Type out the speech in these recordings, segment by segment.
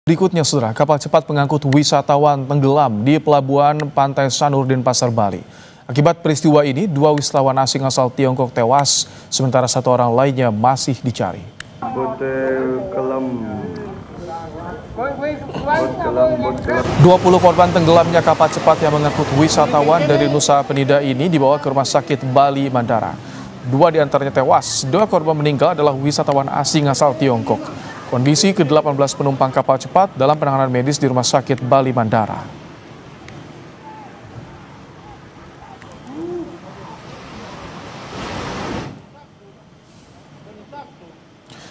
Berikutnya, saudara, kapal cepat pengangkut wisatawan tenggelam di pelabuhan Pantai Sanur, Denpasar, Bali. Akibat peristiwa ini, 2 wisatawan asing asal Tiongkok tewas, sementara 1 orang lainnya masih dicari. 20 korban tenggelamnya kapal cepat yang mengangkut wisatawan dari Nusa Penida ini dibawa ke Rumah Sakit Bali Mandara. 2 diantaranya tewas, 2 korban meninggal adalah wisatawan asing asal Tiongkok. Kondisi ke-18 penumpang kapal cepat dalam penanganan medis di Rumah Sakit Bali Mandara.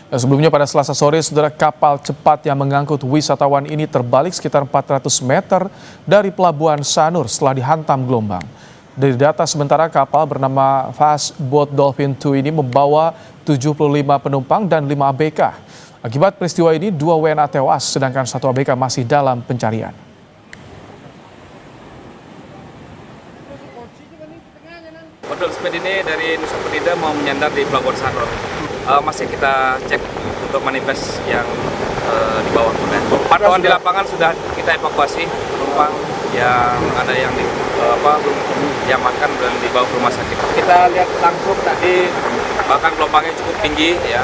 Sebelumnya pada Selasa sore, saudara, kapal cepat yang mengangkut wisatawan ini terbalik sekitar 400 meter dari pelabuhan Sanur setelah dihantam gelombang. Dari data sementara, kapal bernama Fast Boat Dolphin 2 ini membawa 75 penumpang dan 5 ABK. Akibat peristiwa ini, 2 WNA tewas, sedangkan 1 ABK masih dalam pencarian. Model speed ini dari Nusa Penida mau menyandar di Pelabuhan Sanur. Masih kita cek untuk manifest yang di bawah. Pantauan di lapangan sudah kita evakuasi penumpang yang ada yang diamankan dan dibawa ke rumah sakit. Kita lihat langsung tadi bahkan gelombangnya cukup tinggi ya,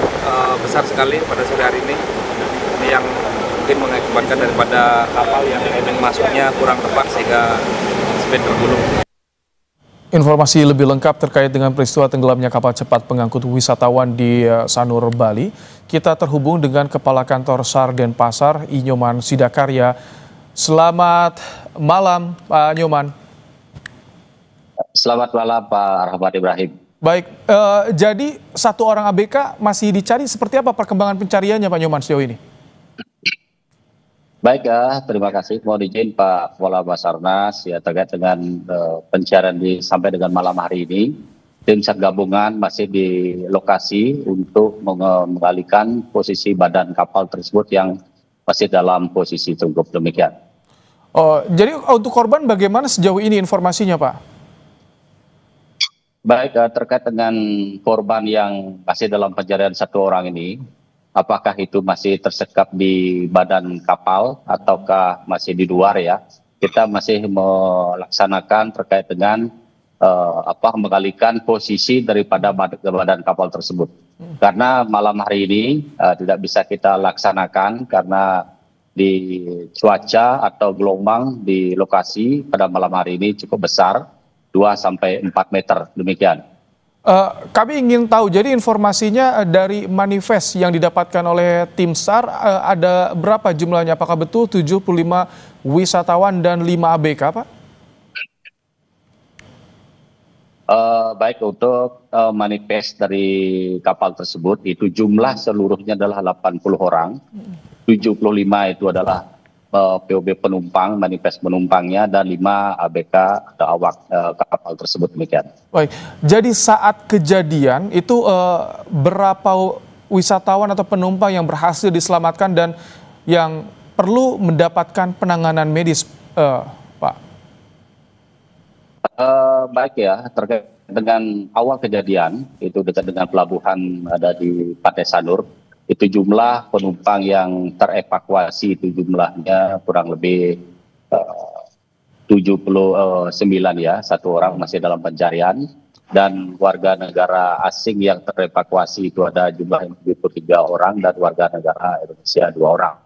besar sekali pada sore hari ini. Ini yang mungkin mengakibatkan daripada kapal yang timing masuknya kurang tepat sehingga speed tergulung. Informasi lebih lengkap terkait dengan peristiwa tenggelamnya kapal cepat pengangkut wisatawan di Sanur, Bali, kita terhubung dengan Kepala Kantor SAR Denpasar, Inyoman Sidakarya. Selamat malam, Pak Nyoman. Selamat malam, Pak Rahmat Ibrahim. Baik, jadi 1 orang ABK masih dicari. Seperti apa perkembangan pencariannya, Pak Nyoman, sejauh ini? Baik, terima kasih. Mohon izin Pak Kepala Basarnas ya, terkait dengan pencarian sampai dengan malam hari ini. Tim SAR gabungan masih di lokasi untuk mengalihkan posisi badan kapal tersebut yang masih dalam posisi tenggelam, demikian. Oh, jadi untuk korban bagaimana sejauh ini informasinya, Pak? Baik, terkait dengan korban yang masih dalam pencarian 1 orang ini, apakah itu masih tersekap di badan kapal ataukah masih di luar ya? Kita masih melaksanakan terkait dengan mengalihkan posisi daripada badan kapal tersebut. Karena malam hari ini tidak bisa kita laksanakan karena di cuaca atau gelombang di lokasi pada malam hari ini cukup besar, 2-4 meter, demikian. Kami ingin tahu, jadi informasinya dari manifest yang didapatkan oleh tim SAR ada berapa jumlahnya? Apakah betul 75 wisatawan dan 5 ABK, Pak? Baik, untuk manifest dari kapal tersebut itu jumlah seluruhnya adalah 80 orang. 75 itu adalah POB penumpang, manifest penumpangnya, dan 5 ABK atau awak kapal tersebut, demikian. Baik, jadi saat kejadian itu berapa wisatawan atau penumpang yang berhasil diselamatkan dan yang perlu mendapatkan penanganan medis, Pak? Baik ya, terkait dengan awal kejadian itu dekat dengan pelabuhan ada di Pantai Sanur. Itu jumlah penumpang yang terevakuasi itu jumlahnya kurang lebih 79 ya, 1 orang masih dalam pencarian, dan warga negara asing yang terevakuasi itu ada jumlah 73 orang dan warga negara Indonesia 2 orang.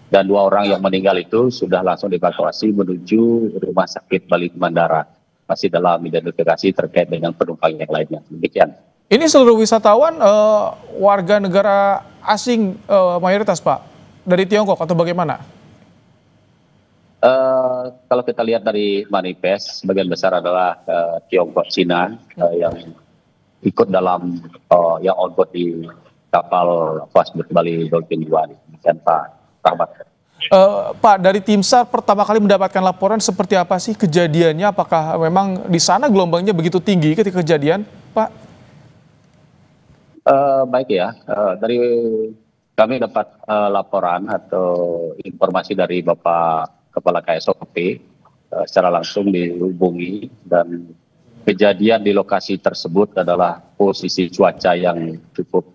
Dan 2 orang yang meninggal itu sudah langsung dievakuasi menuju Rumah Sakit Bali Mandara, masih dalam identifikasi terkait dengan penumpang yang lainnya, demikian. Ini seluruh wisatawan warga negara asing mayoritas, Pak, dari Tiongkok atau bagaimana? Kalau kita lihat dari manifest, sebagian besar adalah Tiongkok, Cina yang ikut dalam yang on board di kapal Fast Boat Bali Dolphin 2, demikian Pak Rahmat. Pak, dari tim SAR pertama kali mendapatkan laporan seperti apa sih kejadiannya? Apakah memang di sana gelombangnya begitu tinggi ketika kejadian, Pak? Baik ya, dari kami dapat laporan atau informasi dari Bapak Kepala KSOP secara langsung dihubungi, dan kejadian di lokasi tersebut adalah posisi cuaca yang cukup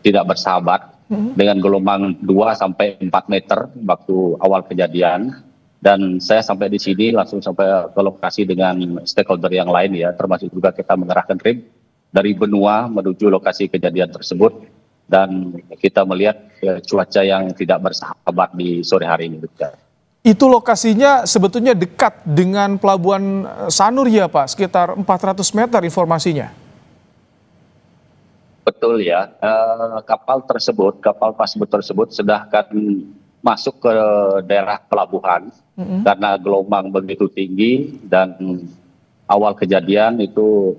tidak bersahabat dengan gelombang 2 sampai 4 meter waktu awal kejadian. Dan saya sampai di sini langsung sampai ke lokasi dengan stakeholder yang lain ya, termasuk juga kita mengerahkan tim dari benua menuju lokasi kejadian tersebut, dan kita melihat cuaca yang tidak bersahabat di sore hari ini. Itu lokasinya sebetulnya dekat dengan pelabuhan Sanur ya Pak, sekitar 400 meter informasinya. Betul ya, kapal pasbut tersebut sudah akan masuk ke daerah pelabuhan karena gelombang begitu tinggi, dan awal kejadian itu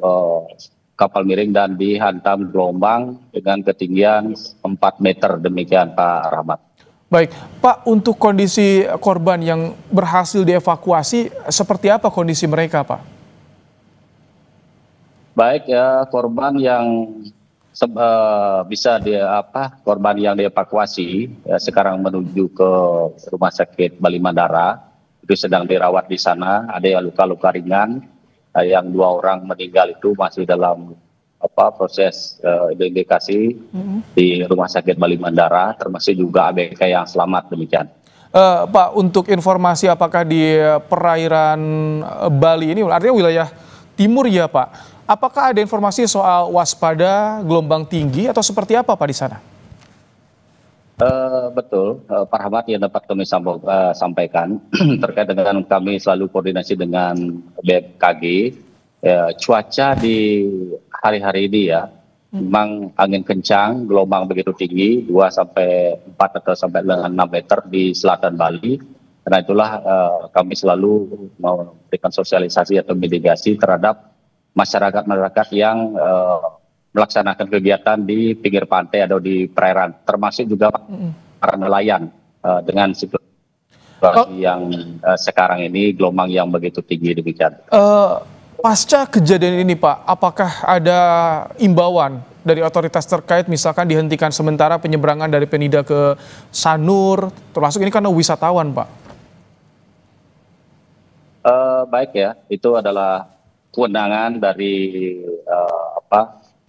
kapal miring dan dihantam gelombang dengan ketinggian 4 meter, demikian Pak Rahmat. Baik, Pak, untuk kondisi korban yang berhasil dievakuasi, seperti apa kondisi mereka, Pak? Baik ya, korban yang korban yang dievakuasi ya, sekarang menuju ke Rumah Sakit Bali Mandara, itu sedang dirawat di sana. Ada yang luka-luka ringan, yang 2 orang meninggal itu masih dalam proses identifikasi di Rumah Sakit Bali Mandara, termasuk juga ABK yang selamat, demikian. Pak, untuk informasi apakah di perairan Bali ini, artinya wilayah timur ya Pak, apakah ada informasi soal waspada gelombang tinggi atau seperti apa Pak di sana? Betul, Pak Rahmat, yang dapat kami sampaikan terkait dengan kami selalu koordinasi dengan BMKG. Cuaca di hari-hari ini ya, memang angin kencang, gelombang begitu tinggi, 2 sampai 4 atau sampai 6 meter di selatan Bali. Karena itulah kami selalu memberikan sosialisasi atau mitigasi terhadap masyarakat yang melaksanakan kegiatan di pinggir pantai atau di perairan, termasuk juga para nelayan dengan situasi yang sekarang ini gelombang yang begitu tinggi, demikian. Pasca kejadian ini Pak, apakah ada imbauan dari otoritas terkait, misalkan dihentikan sementara penyeberangan dari Penida ke Sanur, termasuk ini karena wisatawan Pak? Baik ya, itu adalah kewenangan dari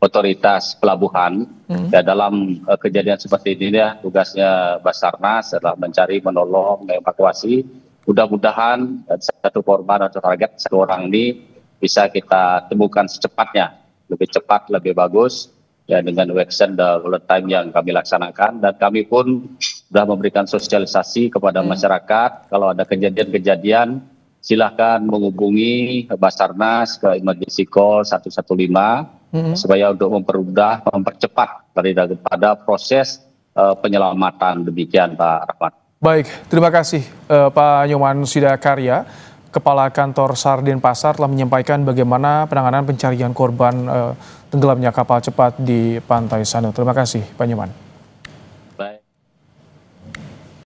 otoritas pelabuhan. Ya, dalam kejadian seperti ini ya, tugasnya Basarnas adalah mencari, menolong, mengevakuasi. Mudah-mudahan satu korban atau target 1 orang ini bisa kita temukan secepatnya, lebih cepat, lebih bagus, ya, dengan extend the bullet time yang kami laksanakan. Dan kami pun sudah memberikan sosialisasi kepada masyarakat, kalau ada kejadian-kejadian silakan menghubungi Basarnas ke emergency call 115 supaya untuk mempercepat daripada proses penyelamatan, demikian Pak Rahmat. Baik, terima kasih Pak Nyoman Sidakarya, Kepala Kantor SAR Denpasar, telah menyampaikan bagaimana penanganan pencarian korban tenggelamnya kapal cepat di Pantai Sanur. Terima kasih Pak Nyoman.